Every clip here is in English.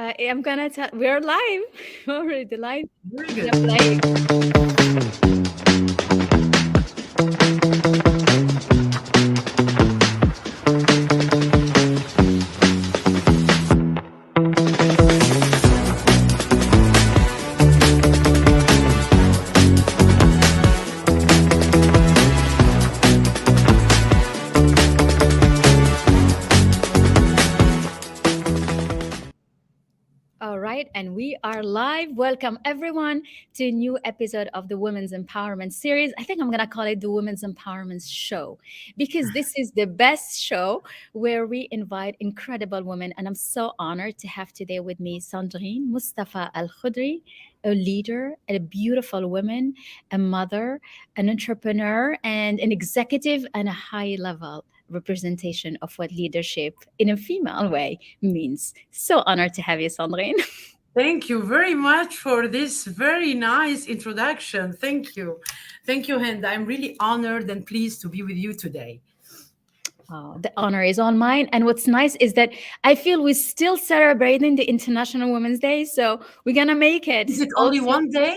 I'm gonna tell. We're live. We're already live. Very Gonna good. play. All right, and we are live. Welcome everyone to a new episode of the Women's Empowerment Series. I think I'm gonna call it the Women's Empowerment Show because this is the best show where we invite incredible women, and I'm so honored to have today with me Sandrine Mustafa Al Khodry, a leader, a beautiful woman, a mother, an entrepreneur, and an executive, and a high level representation of what leadership in a female way means. So honored to have you, Sandrine. Thank you very much for this very nice introduction. Thank you. Thank you, Hind. I'm really honored and pleased to be with you today. Oh, the honor is all mine. And what's nice is that I feel we're still celebrating the International Women's Day. So we're going to make it Is it only also. one day?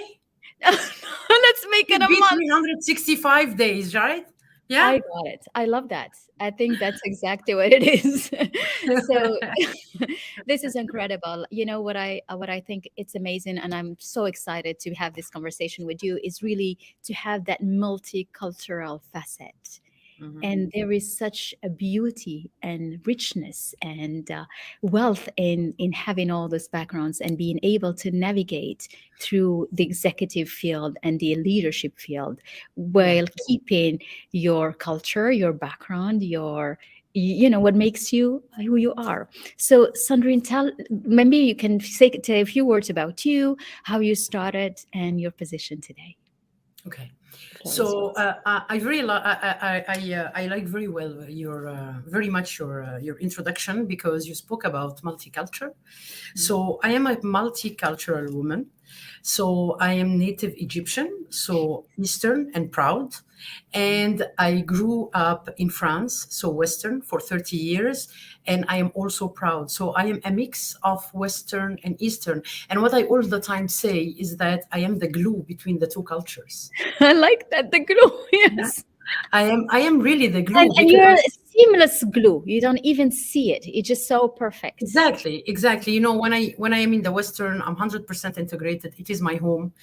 Let's make it It a be month. 365 days, right? Yeah? I got it. I love that. I think that's exactly what it is. So this is incredible. You know what I think it's amazing, and I'm so excited to have this conversation with you is really to have that multicultural facet. Mhm. And there is such a beauty and richness and wealth in having all those backgrounds and being able to navigate through the executive field and the leadership field Yeah. while keeping your culture, your background, you know what makes you who you are. So Sandrine, tell maybe you can say a few words about you, how you started, and your position today. Okay. The floor is So yours. I very I like very well your very much your introduction because you spoke about multicultural. So I am a multicultural woman. So I am native Egyptian, so Eastern and proud. And I grew up in France, so Western for 30 years. And I am also proud. So I am a mix of Western and Eastern. And what I all the time say is that I am the glue between the two cultures. I like that, the glue. Yeah. Yes. I am really the And glue and because you're a seamless glue. You don't even see it. It's just so perfect. exactly. You know, when I am in the Western, I'm 100% integrated. It is my home,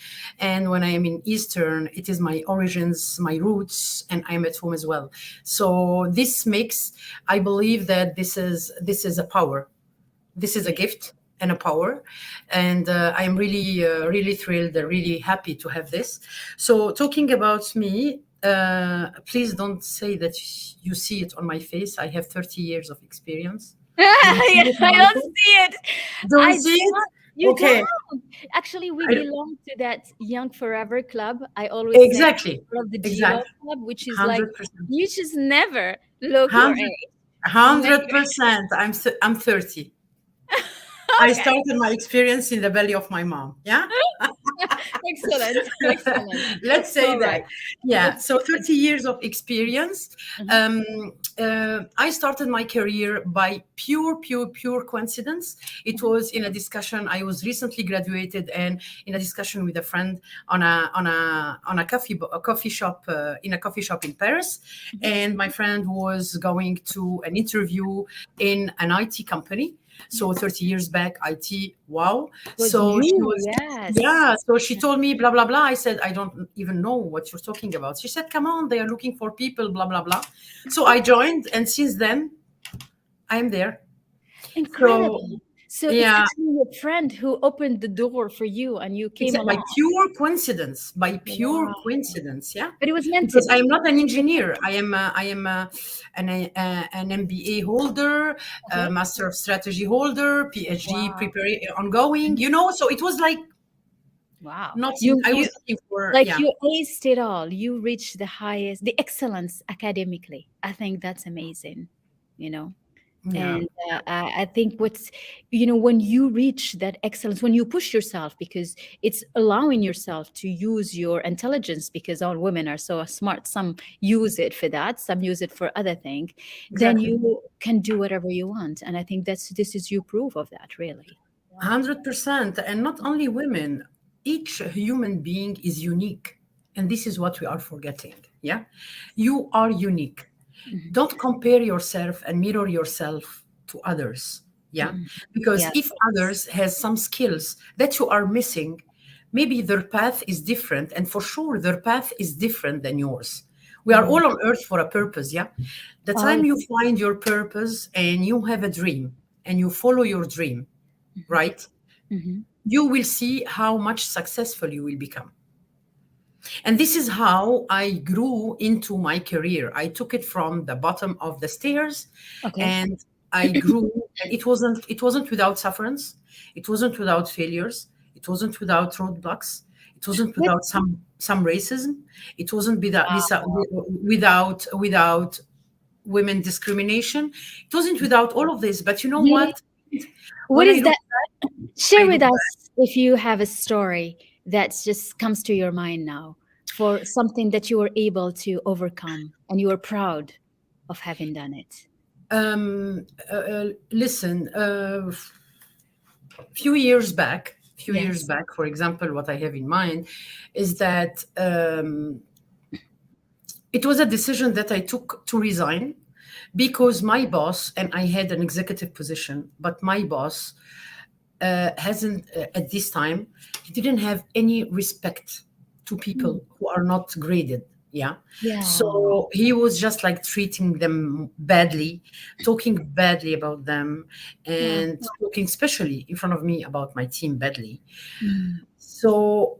and when I am in Eastern, it is my origins, my roots, and I am at home as well. So this makes, I believe that this is a power. This is a gift and a power, and I am really thrilled, really happy to have this. So talking about me. Please don't say that you see it on my face. I have 30 years of experience. Do you see it, I don't Michael? see it. Don't I you see it? don't. You Okay. don't. Actually, we I, belong to that Young Forever Club. I always say exactly. of the Gilo Exactly. Club, which is like 100%. you just never look your 100, age. Never. 100%. I'm 30. I Okay. started my experience in the belly of my mom. Yeah. Excellent. Excellent. Let's say All that. right. Yeah. Let's So 30 years of experience. Mhm. Um, I started my career by pure coincidence. It Mhm. was in a discussion. I was recently graduated, and in a discussion with a friend on a coffee shop in a coffee shop in Paris, Mhm. and my friend was going to an interview in an IT company. So Yes. 30 years back, IT, wow. Was So she you? was, Yes. yeah. So she told me, blah, blah, blah. I said, I don't even know what you're talking about. She said, come on, they are looking for people, blah, blah, blah. So I joined. And since then, I'm there. So, Incredible. So it's yeah, actually your friend who opened the door for you and you came by along. pure coincidence, by pure Wow. coincidence. Yeah. But it was meant to Because I'm be. not an engineer. I am an MBA holder, a Okay. Master of Strategy holder, PhD Wow. prepare ongoing. Mhm. So it was like Wow. nothing. You I you was looking for, like yeah, you aced it all. You reached the highest, the excellence academically. I think that's amazing, you know. yeah, And I think when you reach that excellence, when you push yourself, because it's allowing yourself to use your intelligence, because all women are so smart. Some use it for that, some use it for other things. Then exactly. you can do whatever you want. And I think this is your proof of that, really. 100%. And not only women, each human being is unique. And this is what we are forgetting. Yeah. You are unique. Mhm. Don't compare yourself and mirror yourself to others. Yeah. Mhm. Because Yes. if others has some skills that you are missing, maybe their path is different. And for sure, their path is different than yours. We are Mhm. all on earth for a purpose. Yeah. The Oh, time you yes. find your purpose and you have a dream and you follow your dream, Mhm. right? Mhm. You will see how much successful you will become. And this is how I grew into my career. I took it from the bottom of the stairs Okay. and I grew, and it wasn't without sufferance, it wasn't without failures, it wasn't without roadblocks, it wasn't But without some racism, it wasn't wow. without women discrimination, it wasn't without all of this. But you know Really? what? What When I is look that? Share I with look back, us if you have a story that just comes to your mind now for something that you were able to overcome and you were proud of having done it. listen, few years Yes. back, for example, what I have in mind is that it was a decision that I took to resign because my boss, and I had an executive position, but my boss hasn't, at this time, he didn't have any respect to Mm. people who are not graded. Yeah. Yeah. So he was just like treating them badly, talking badly about them, Yeah. and talking, especially in front of me, about my team badly. Mm. So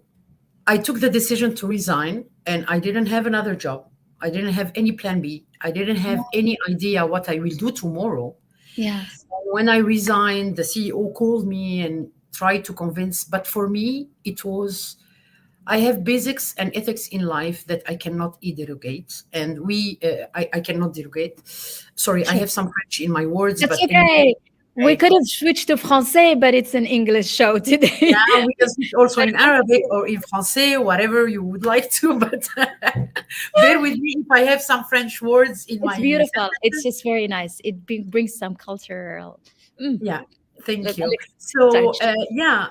I took the decision to resign, and I didn't have another job. I didn't have any plan B. I didn't have any idea what I will do tomorrow. Yes. When I resigned, the CEO called me and tried to convince. But for me, it was, I have basics and ethics in life that I cannot derogate. And I cannot derogate. Sorry, I Sure. have some French in my words, That's but okay. We anyway, could have switched to français, but it's an English show today. yeah, we can switch also But in Arabic or in Francais, whatever you would like to. But bear with me if I have some French words in it's my beautiful. It's sentences. just very nice. It brings some cultural Yeah, thank a you. little So touch. yeah,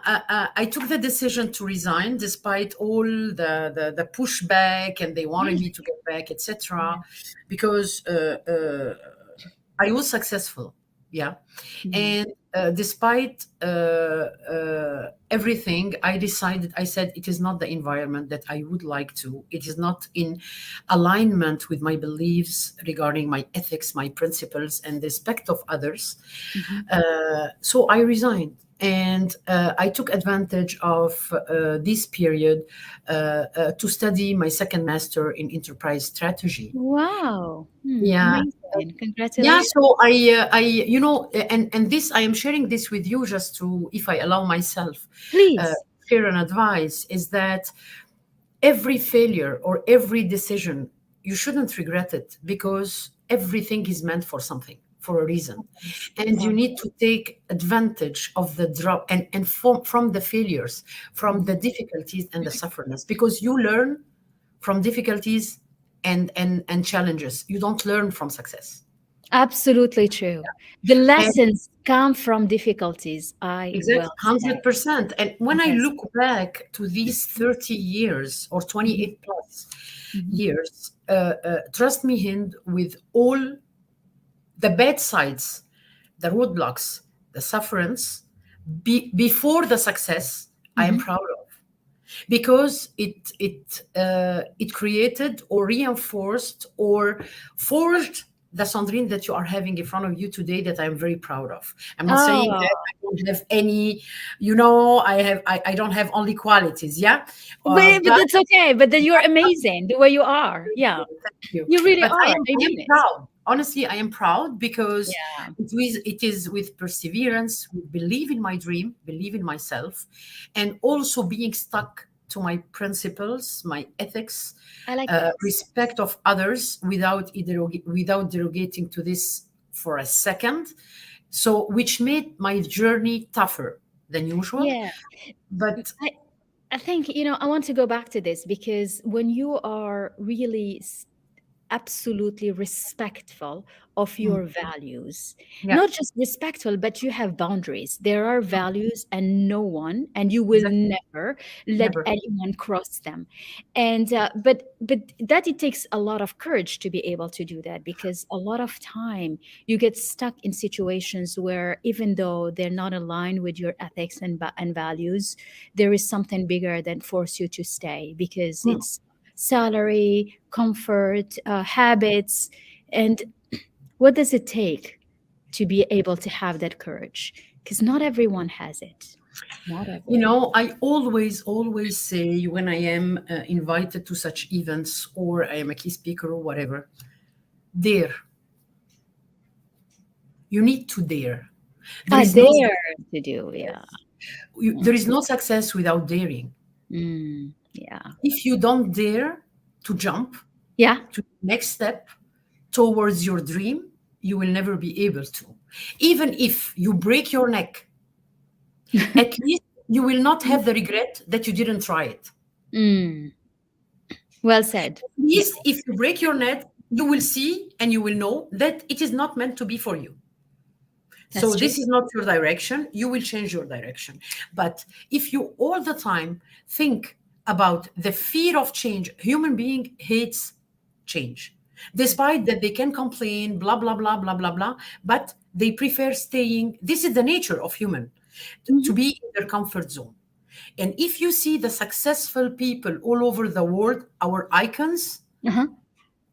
I took the decision to resign despite all the pushback, and they wanted me Really? to get back, etc. Yeah. Because I was successful. Yeah. Mhm. And despite everything, I decided, I said, it is not the environment that I would like to. It is not in alignment with my beliefs regarding my ethics, my principles, and the respect of others. Mhm. So I resigned. And I took advantage of this period to study my second master in enterprise strategy. Wow. Yeah, Amazing. yeah, Congratulations. so and this, I am sharing this with you just to, if I allow myself, uh, Please. share an advice, is that every failure or every decision, you shouldn't regret it, because everything is meant for something, for a reason. And you Oh, need to take advantage of the drop, and from the failures, from the difficulties and the sufferings, because you learn from difficulties and challenges. You don't learn from success. absolutely true. The And lessons come from difficulties. I exactly, will say. 100%. And when I Yes. look back to these 30 years or Mhm. 28 plus Mhm. years, trust me, Hind, with all the bad sides, the roadblocks, the sufferance, before the success, I am Mhm. proud of, because it created or reinforced or forged the Sandrine that you are having in front of you today, that I'm very proud of. I'm not saying Oh, that I don't have any, I don't have only qualities, yeah. but But that's okay. But then you're amazing the way you are. Yeah, thank you. you really But are. I I am mean it. proud. Honestly, I am proud because Yeah. it is with perseverance, with believe in my dream, believe in myself, and also being stuck to my principles, my ethics, I like that. respect of others, without derogating to this for a second. So, which made my journey tougher than usual. Yeah. But I, I think, I want to go back to this because when you are really absolutely respectful of Mm. your values. Yeah, Not just respectful, but you have boundaries. There are values, and no one, and you will exactly. never let Never. anyone cross them. And but that it takes a lot of courage to be able to do that, because a lot of time you get stuck in situations where, even though they're not aligned with your ethics and and values, there is something bigger than force you to stay, because Mm. it's salary, comfort, habits. And what does it take to be able to have that courage? Because not everyone has it. Not You everyone. know, I always say when I am invited to such events or I am a key speaker or whatever, dare. You need to dare. There Are is no there to do, yeah. there is no success without daring. Yeah. If you don't dare to jump Yeah. to the next step towards your dream, you will never be able to. Even if you break your neck, at least you will not have the regret that you didn't try it. Mm. Well said. At least if you break your neck, you will see and you will know that it is not meant to be for you. So That's true. this is not your direction. You will change your direction. But if you all the time think about the fear of change, human being hates change. Despite that they can complain, blah, blah, blah, blah, blah, blah, but they prefer staying. This is the nature of human, to Hmm. be in their comfort zone. And if you see the successful people all over the world, our icons, Uh-huh.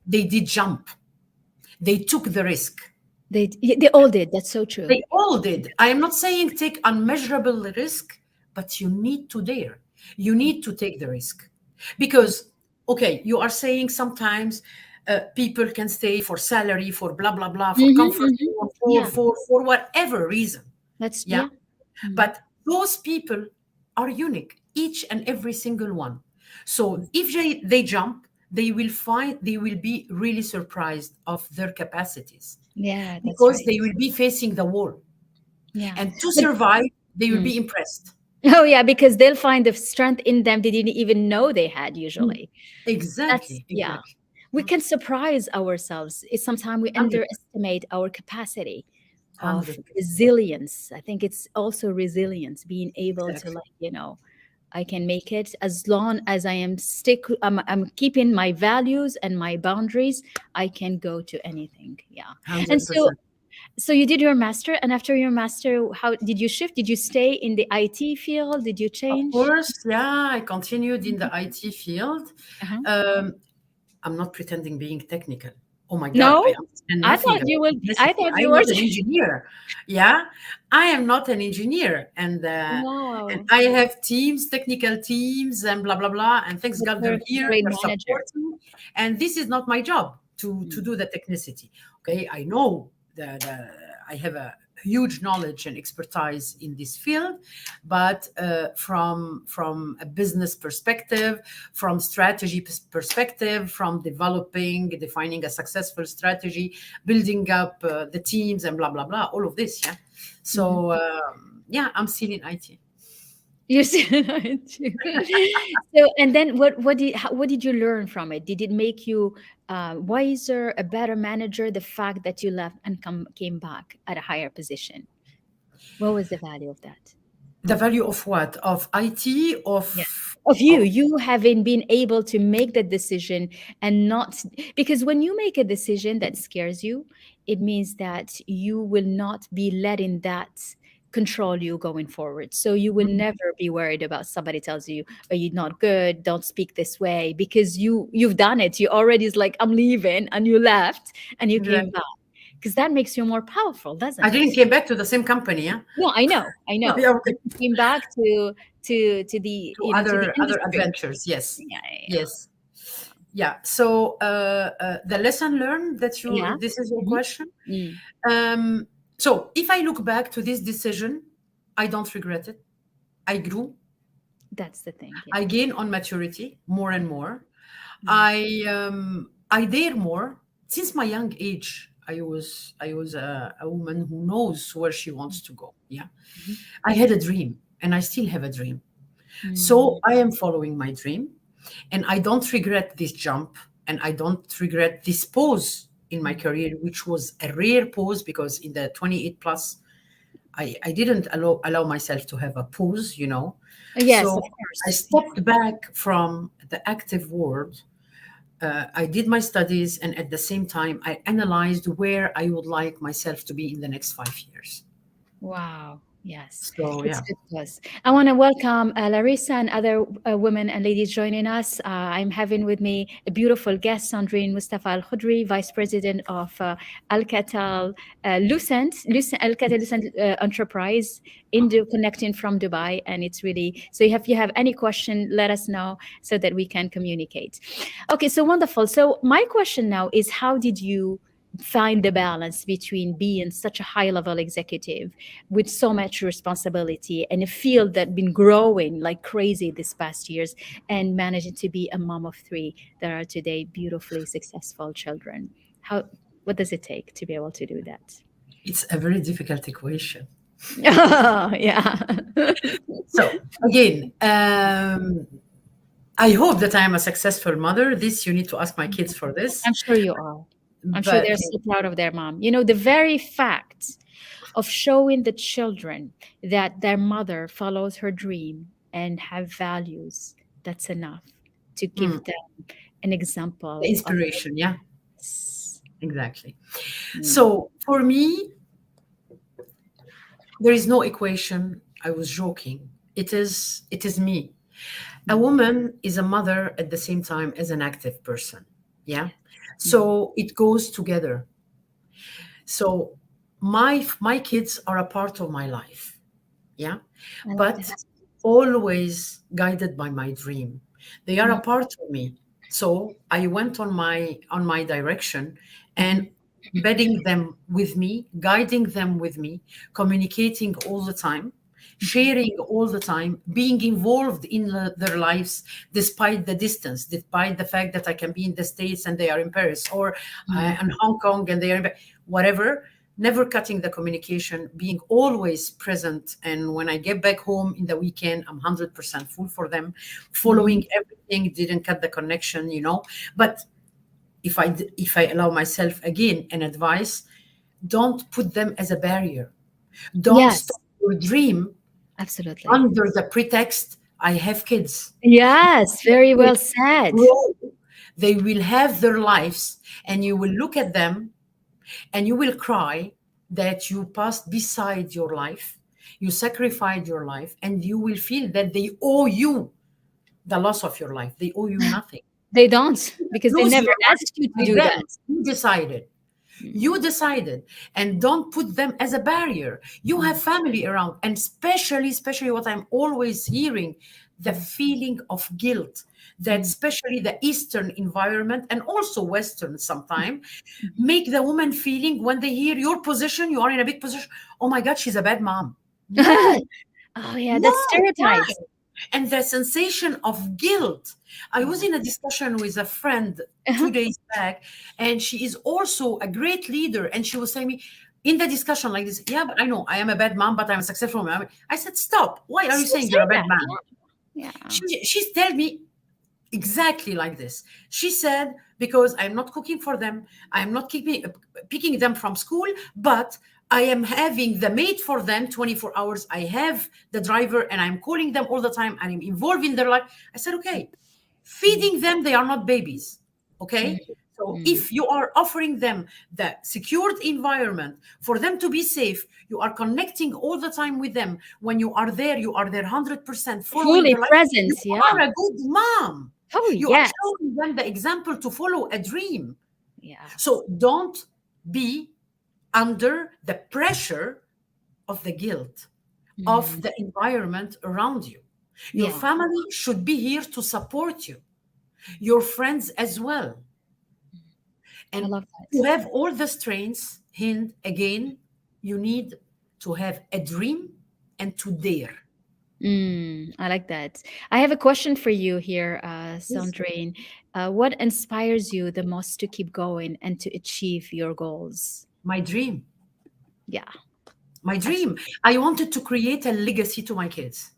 they did jump. They took the risk. They all did. That's so true. They all did. I am not saying take unmeasurable risk, but you need to dare. You need to take the risk. Because, okay, you are saying sometimes people can stay for salary, for blah, blah, blah, for Hmm. comfort, Hmm. Yeah. for whatever reason. That's, Yeah. yeah. Mm. But those people are unique, each and every single one. So if they jump, they will be really surprised of their capacities Yeah, that's because right. they will be facing the wall. Yeah. And to But survive, they will mm. be impressed. Oh yeah, because they'll find the strength in them they didn't even know they had Mm. usually. That's, Exactly, yeah. exactly. We can surprise ourselves. It's sometimes we 100, underestimate our capacity of 100%. resilience. I think it's also resilience, being able to, Exactly. like, I can make it as long as I am I'm keeping my values and my boundaries. I can go to anything. Yeah. And so 100%. you did your master, and after your master, how did you shift? Did you stay in the IT field? Did you Of change? course, yeah, I continued in the IT field. Uh-huh. Um, I'm not pretending being technical. Oh my God, I No, understand I nothing thought you about would. I electricity. thought I you am were. not an engineer. Yeah, I am not an engineer, and Wow, I have teams, technical teams, and blah blah blah. And thanks but God you're they're a here, great they're manager. supporting. And this is not my job to Mm. do the technicity. Okay, I know that I have a huge knowledge and expertise in this field, but from a business perspective, from strategy perspective, from defining a successful strategy, building up the teams and blah blah blah, all of this. Yeah. Mhm. So yeah, I'm still in IT. You see, so, and then what did you learn from it? Did it make you wiser, a better manager? The fact that you left and came back at a higher position. What was the value of that? The value of what? Of IT? Yeah. Of Of you having been able to make that decision, and not, because when you make a decision that scares you, it means that you will not be letting that control you going forward. So you will Mhm. never be worried about somebody tells you, "Are you not good? Don't speak this way," because you've done it. You already is like, "I'm leaving," and you left and you came Exactly. back, because that makes you more powerful, I doesn't didn't it? came back to the same company. Yeah. No, I know, Yeah. but Okay. you came back to the, To to the other industry. adventures. Yes. Yeah, yeah, Yes. Yeah. So the lesson learned that yeah. you this is your Mhm. question. Mm. Um, so if I look back to this decision, I don't regret it. I grew. That's the thing. Yeah. I gain on maturity more and more. Mm. I dare more. Since my young age, I was a woman who knows where she wants to go. Yeah, Mhm. I had a dream, and I still have a dream. Mm. So I am following my dream, and I don't regret this jump. and I don't regret this pause in my career, which was a rare pause because in the 28 plus, I didn't allow myself to have a pause, you know. Yes, So of I course. stepped back from the active world. I did my studies, and at the same time, I analyzed where I would like myself to be in the next 5 years. Wow. Yes, So it's yeah. good to us. I want to welcome Larissa and other women and ladies joining us. I'm having with me a beautiful guest, Sandrine Mustafa Al Khodry, Vice President of Al Qatal Al Qatal Lucent Enterprise, connecting from Dubai. And it's really so. If you have any question, let us know so that we can communicate. Okay, so wonderful. So my question now is, how did you find the balance between being such a high level executive with so much responsibility and a field that been growing like crazy this past years, and managing to be a mom of three that are today beautifully successful children? How, what does it take to be able to do that? It's a very difficult equation. Yeah. So again, I hope that I am a successful mother. This you need to ask my kids for this. I'm sure you are. I'm sure But they're so proud of their mom. You know, the very fact of showing the children that their mother follows her dream and have values, that's enough to give them an the example of inspiration, yeah, this. exactly. Mm, So for me, there is no equation. I was joking. It is me. A mm, woman is a mother at the same time as an active person. Yeah. mm. So it goes together. So my kids are a part of my life. Yeah. I love But that. always guided by my dream. They are Mm, a part of me. So I went on my direction, and mhm, embedding them with me, guiding them with me, communicating all the time, mhm, sharing all the time, being involved in their lives despite the distance, despite the fact that I can be in the States and they are in Paris, or mm. in Hong Kong and they are in whatever. Never cutting the communication, being always present. And when I get back home in the weekend, I'm 100% full for them, Mhm. following everything, didn't cut the connection, you know. But if I allow myself again an advice, don't put them as a barrier. Don't stop Yes, your dream absolutely. under the pretext I have kids. Yes, very Will well said. grow. They will have their lives, and you will look at them and you will cry that you passed beside your life, you sacrificed your life, and you will feel that they owe you the loss of your life. They owe you nothing. They don't, because they Lose never your life asked you to with do that. them. You decided. You Mm, decided, and don't put them as a barrier. You have mm, family around, and especially what I'm always hearing, the mm, feeling of guilt that mm, especially the Eastern environment and also Western mm, sometimes mhm. make the woman feeling when they hear your position, you are in a big position. Oh my God, she's a bad mom. No, Oh, yeah, that's no, why? stereotypes. And the sensation of guilt. I was Yeah. in a discussion with a friend Uh-huh. 2 days back, and she is also a great leader. And she was saying me in the discussion like this, yeah, but I know I am a bad mom, but I'm a successful mom. I said, stop. Why are you So saying say you're a bad that. mom? Yeah. Yeah. She's telling me exactly like this. She said, because I'm not cooking for them, I'm not picking them from school, but I am having the maid for them 24 hours. I have the driver and I'm calling them all the time and I'm involved in their life. I said, okay, Mm, feeding them, they are not babies. mm, Okay. So mm. if you are offering them the secured environment for them to be safe, you are connecting all the time with them. When you are there, you are there 100% following Fully their life. You presence. Yeah. are a good mom. Oh, You are yes. showing them the example to follow a dream. Yes. So don't be under the pressure of the guilt of Mm, the environment around you. Your yeah. family should be here to support you, your friends as well. I And love to that. have all the strengths, Hind, again, you need to have a dream and to dare. I like that. I have a question for you here, Yes. Sandrine. What inspires you the most to keep going and to achieve your goals? My dream, Yeah, my dream. absolutely. I wanted to create a legacy to my kids.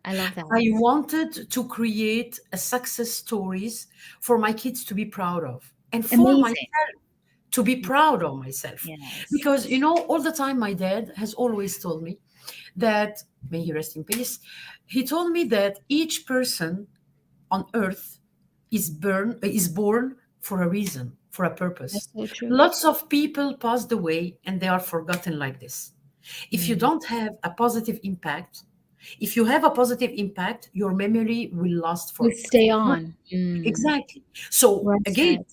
I love that. I wanted to create a success stories for my kids to be proud of, and for Amazing. myself to be proud of myself. Yes. Because, all the time my dad has always told me that, may he rest in peace, he told me that each person on earth is born for a reason, for a That's purpose. so true. Lots of people passed away and they are forgotten like this. If you Mm. don't have a positive impact, if you have a positive impact, your memory will last We for. stay on. Mm. Exactly. So Well again, said.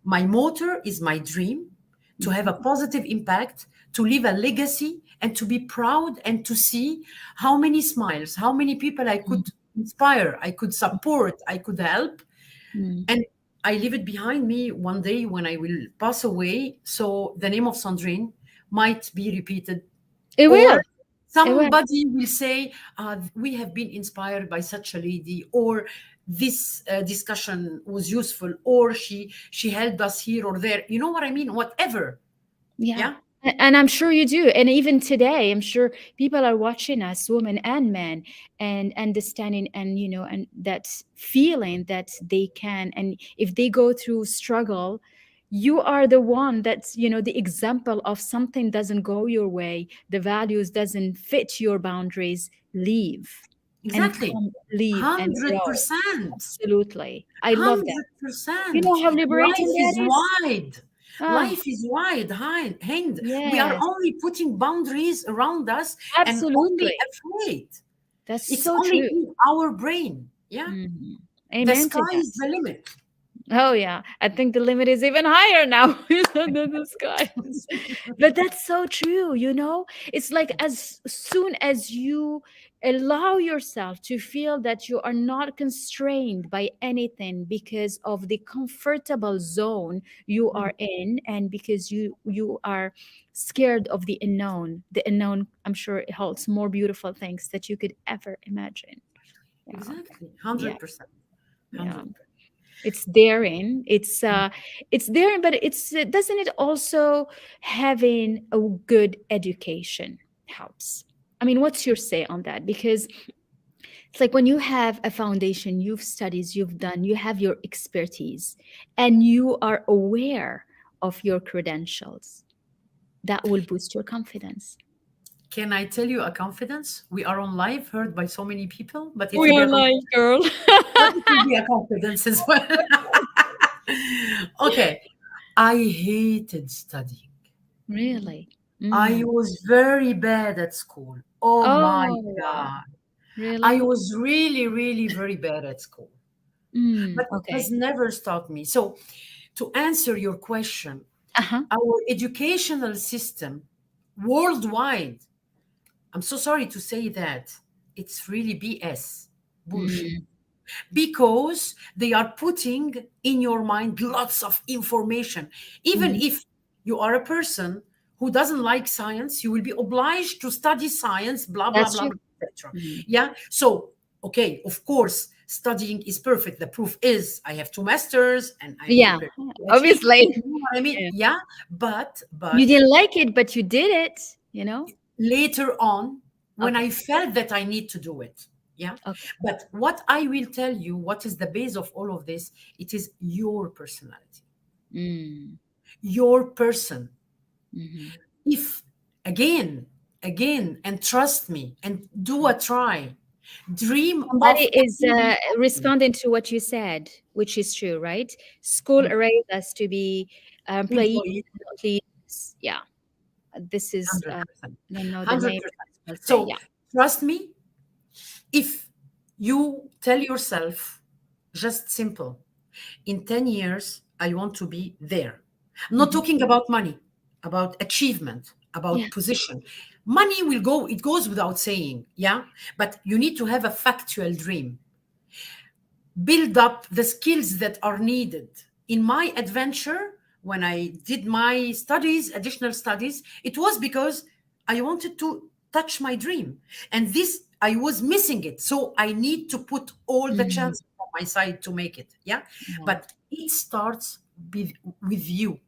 my motor is my dream to have Mhm. a positive impact, to leave a legacy, and to be proud and to see how many smiles, how many people I Mm. could inspire, I could support, I could help. Mm. And I leave it behind me one day when I will pass away. So the name of Sandrine might be repeated, It will. or It will. somebody will say, we have been inspired by such a lady, or this discussion was useful, or she helped us here or there. You know what I mean? Whatever. Yeah. Yeah, And I'm sure you do. And even today, I'm sure people are watching us, women and men, and understanding and, and that feeling that they can. And if they go through struggle, you are the one that's, the example of something doesn't go your way, the values doesn't fit your boundaries, leave and exactly. come, leave and grow. 100%. Absolutely. I love that. You know 100%. how liberating Life that is is? wide. Ah, Life is wide, Hind. We are yes, only putting boundaries around us and only absolutely. afraid. That's It's so only true. in our brain. Yeah. Mhm. The Amen to sky that. is the limit. Oh yeah, I think the limit is even higher now than the skies. But that's so true, It's like as soon as you allow yourself to feel that you are not constrained by anything because of the comfortable zone you Mm, are in, and because you are scared of the unknown, I'm sure it holds more beautiful things that you could ever imagine. Yeah. exactly. Yeah. 100%. Yeah. 100%. It's daring, it's daring, but it's doesn't it also having a good education helps? I mean, what's your say on that? Because it's like when you have a foundation, you've studies, you've done, you have your expertise, and you are aware of your credentials, that will boost your confidence. Can I tell you a confidence? We are on live, heard by so many people, but it We will be are a confidence. live, girl. But it will be a confidence as well. Okay. I hated studying. Really? I Mm. was very bad at school. Oh my Oh, wow. God. I Really? was really, really very bad at school, Mm. but it has Okay. never stopped me. So, to answer your question, Uh-huh. our educational system worldwide, I'm so sorry to say that, it's really BS, bullshit, Mm. because they are putting in your mind lots of information. Even Mhm. if you are a person who doesn't like science, you will be obliged to study science, blah blah That's blah true. blah, etc. Mhm. Yeah. So, okay, of course studying is perfect. The proof is I have two masters and I'm Yeah, prepared to PhD. obviously. You know what I mean? Yeah. Yeah. You But didn't like it, but you did it. later on, when Okay. I felt that I need to do it. Yeah. Okay. But what I will tell you, what is the base of all of this, it is your personality, Mm. your person. Mhm. If again, and trust me, and do a try, dream Somebody of is achieving something. responding to what you said, which is true, right? School Mm, raised us to be employees, employee, not leaders. Yeah, this is. 100%. I don't know the name. 100%. I'll say, So yeah. trust me, if you tell yourself, just simple, in 10 years, I want to be there. I'm not Mhm. talking about money, about achievement, Yeah. about position. Money will go, it goes without saying, yeah? But you need to have a factual dream. Build up the skills that are needed. In my adventure, when I did my studies, additional studies, it was because I wanted to touch my dream. And this, I was missing it. So I need to put all the Mhm. chances on my side to make it. Yeah. Yeah. But it starts with you,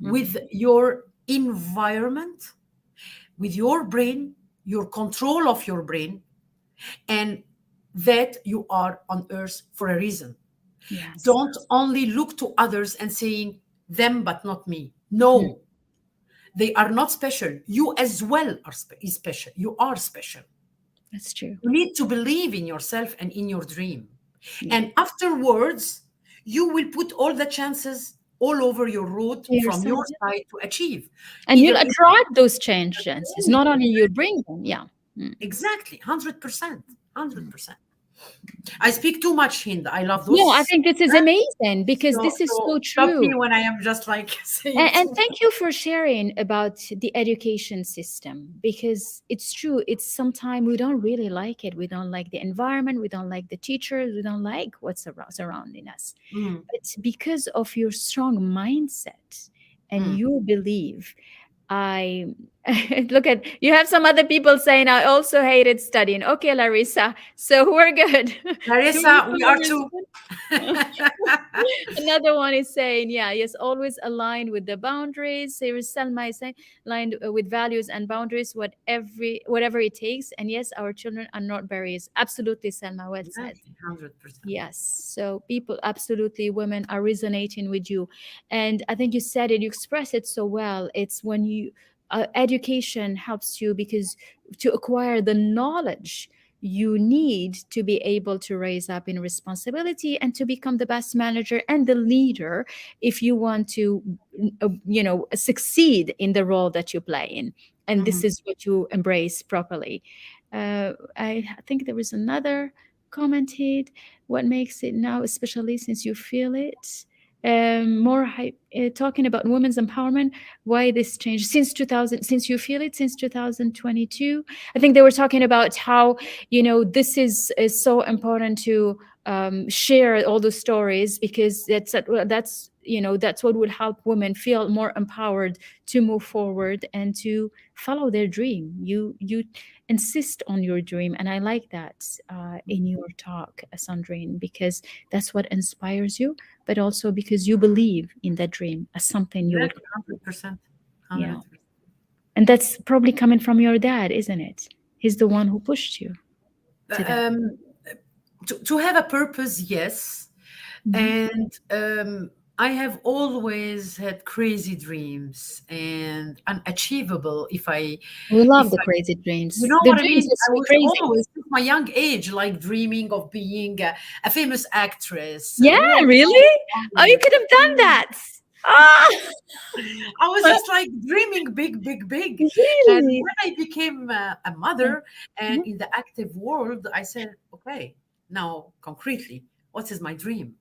Mhm. with your environment, with your brain, your control of your brain, and that you are on earth for a reason. Yes. Don't only look to others and saying them but not me. Mm, No, they are not special. You as well are is special. You are special. that's true. You need to believe in yourself and in your dream. Yeah. And afterwards, you will put all the chances all over your road from Yourself. your side to achieve. And Either you'll in attract those changes. Not only anything. you bring them. Yeah. Mm, Exactly, 100%. mm. 100%. I speak too much, Hind. I love No, I those. think this is amazing because So, this is so so stop me true. when I am just like saying And too much. thank you for sharing about the education system because it's true. It's sometimes we don't really like it. We don't like the environment. We don't like the teachers. We don't like what's surrounding us. Mm, But because of your strong mindset and mm. you believe, I look at you have some other people saying I also hated studying. Okay, Larissa. So we're good. Larissa, we are too. Another one is saying, yeah, yes, always aligned with the boundaries. There is Selma is saying, aligned with values and boundaries, whatever it takes. And yes, our children are not barriers. Absolutely, Selma, well said. Exactly, 100%. Yes. So people, absolutely, women are resonating with you. And I think you said it, you express it so well. It's when you, education helps you because to acquire the knowledge you need to be able to raise up in responsibility and to become the best manager and the leader if you want to succeed in the role that you play in, and this Mhm. is what you embrace properly. I think there was another comment here. What makes it now, especially since you feel it, talking about women's empowerment, why this change since 2000, since you feel it since 2022. I think they were talking about how this is so important to share all the stories because that's what will help women feel more empowered to move forward and to follow their dream. You insist on your dream, and I like that in your talk, Sandrine, because that's what inspires you, but also because you believe in that dream as something you would. Exactly, 100%. Yeah. 100%. And that's probably coming from your dad, isn't it? He's the one who pushed you to that. Um, to have a purpose, yes. Mhm. And I have always had crazy dreams and unachievable We love if the I crazy you dreams. know The what I dreams mean? is I was crazy. always since my young age like dreaming of being a famous actress, Yeah, world really? Oh, you famous. could have done that. Ah, I was just like dreaming big, big, big. And really? when I became a Yeah. mother and Mhm. in the active world, I said, okay, now concretely, what is my dream?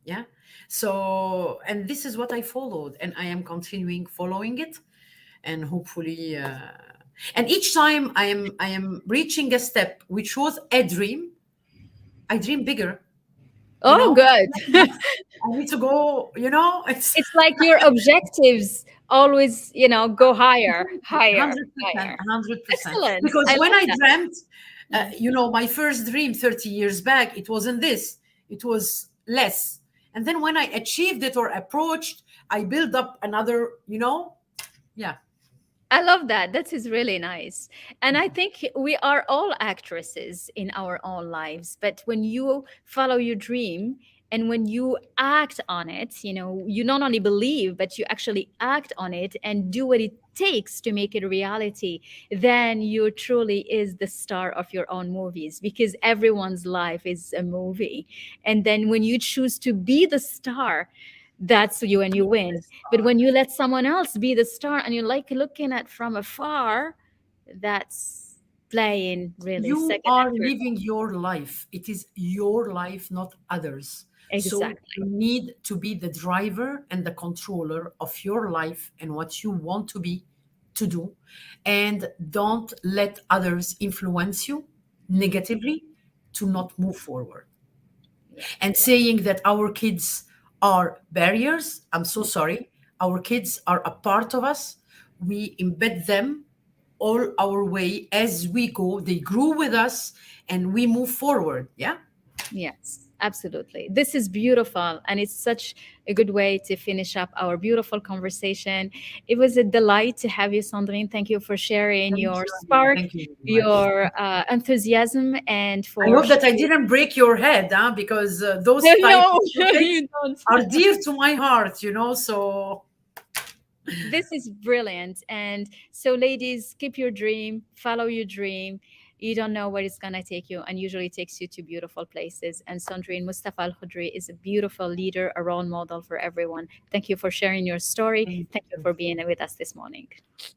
Yeah. So, and this is what I followed, and I am continuing following it, and hopefully, and each time I am reaching a step which was a dream. I dream bigger. You Oh, know, good. I need to go. You know, it's It's like your objectives always, go higher, higher, 100%, higher. 100%. Excellent. Because I when love I that. dreamt, Mm. my first dream 30 years back, it wasn't this, it was less. And then when I achieved it or approached, I build up another, yeah. I love that. That is really nice. And I think we are all actresses in our own lives. But when you follow your dream and when you act on it, you not only believe, but you actually act on it and do what it takes to make it a reality, then you truly is the star of your own movies because everyone's life is a movie. And then when you choose to be the star, that's you and you win. But when you let someone else be the star and you like looking at from afar, that's playing really You second are and third. living your life. It is your life, not others. So Exactly. you need to be the driver and the controller of your life and what you want to do. And don't let others influence you negatively to not move forward. Yeah. And saying that our kids are barriers, I'm so sorry. Our kids are a part of us. We embed them all our way as we go. They grew with us and we move forward. Yeah. Yes, Absolutely. This is beautiful. And it's such a good way to finish up our beautiful conversation. It was a delight to have you, Sandrine. Thank you for sharing Thank your you, Hind. spark, Thank you very much. your enthusiasm, and I for hope that I sharing. didn't break your head, huh? Because those type No, of topics you don't. are dear to my heart, you know. So This is brilliant. And so, ladies, keep your dream, follow your dream. You don't know where it's going to take you, and usually it takes you to beautiful places. And Sandrine Mustafa Al Khodry is a beautiful leader, a role model for everyone. Thank you for sharing your story. thank Thank you you, for being with us this morning.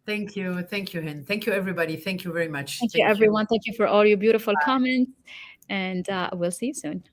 thank you, Hind. Thank you, everybody. Thank you very much. Thank you, Thank you. everyone. Thank you for all your beautiful comments. And we'll see you soon.